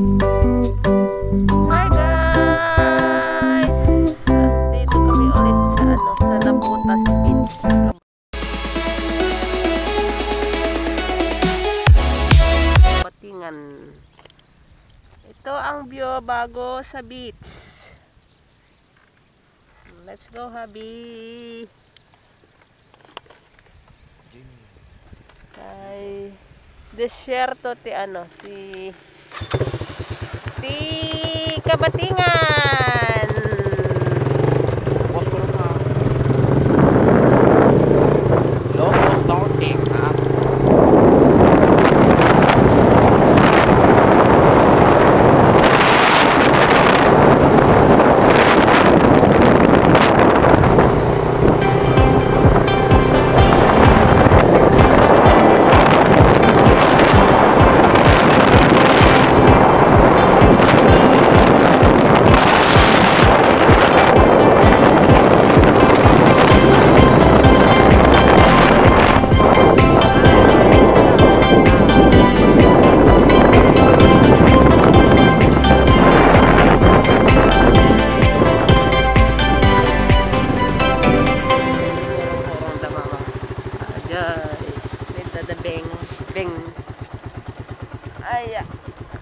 Hi guys! Dito kami ulit sa Naputas Beach. Batingan. Ito ang view bago sa beach. Let's go, Habi. Kay desierto ti Kabatingan. Beng. Ay,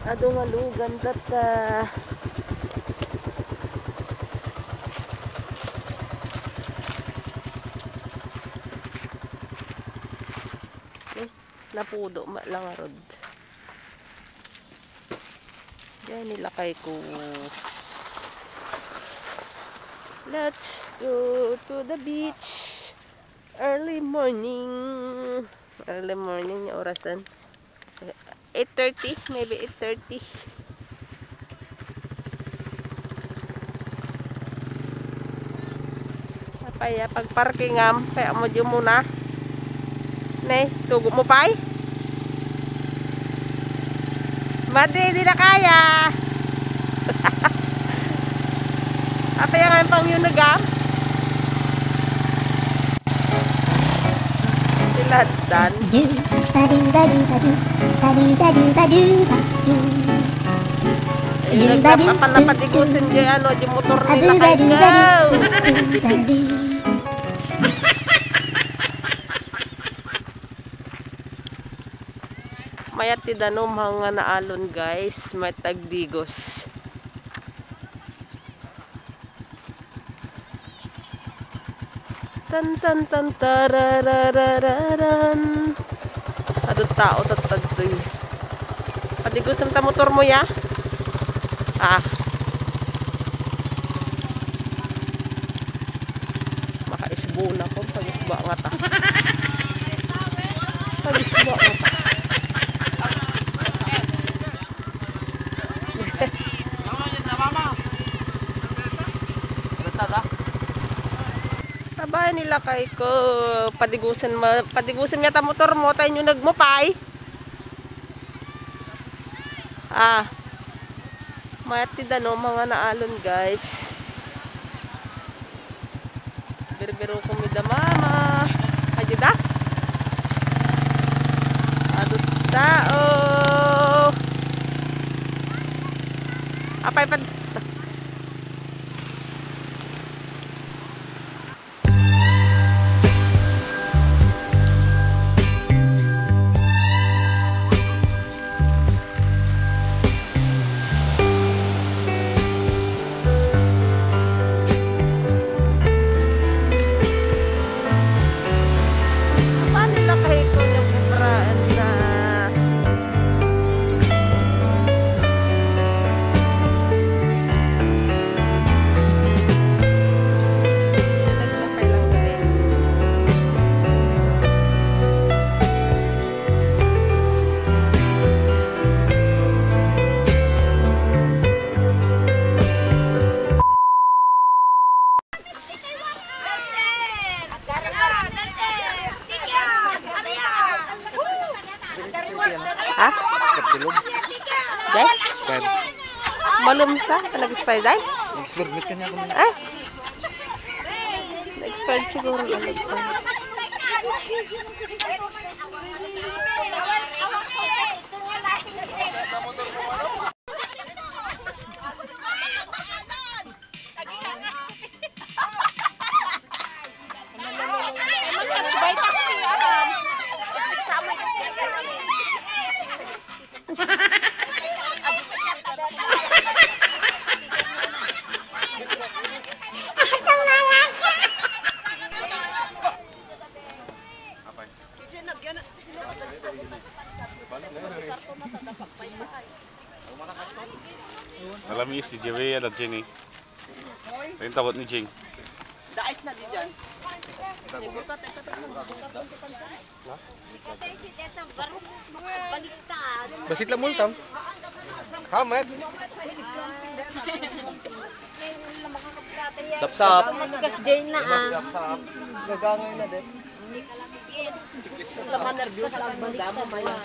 ado malugan tata. Napudo lang rod. Diyan nilakay ko. Let's go to the beach. Early morning. Early morning yung orasan. 8:30, maybe 8:30. Apaya pagparkingam, kaya mo dyan muna. Nay, tugo mo pa'y? Madi, di na kaya. Apaya nga yung pang yun nagam. Siladan. Ayun, nagpapanapatigusin dyan, di motor nila kayo. Mayat ti danom mga naalon guys, may tagdigos. Tan tan tan tararararan. Adot tao tatagtoy. Padigosam ta motor mo ya? Makaisbo na ko pagisbo nga ta. Pagisbo nga ta. Sabay nila kay ko padigusan niya ta motor mo tayo nyo nagmupay. Mayat ti dano mga naalon guys. Biro-biro ko mi da mama. Ayuda. Adut tao. Apay pad Day? Malum sa? Nag-expire day? Nag-experiment ka niya ako na. Ay! Nag-expired siguro. Nag-expired. Nalami si Jewe at Jenny. Ayun tawad ni Jing. Dais na di dyan. Basit lang multam. Hamet. Sap-sap. Matigas dyan na Sap-sap. Gagangay na din. Basta ka nervyos lang mo damo mayo.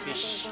Fish.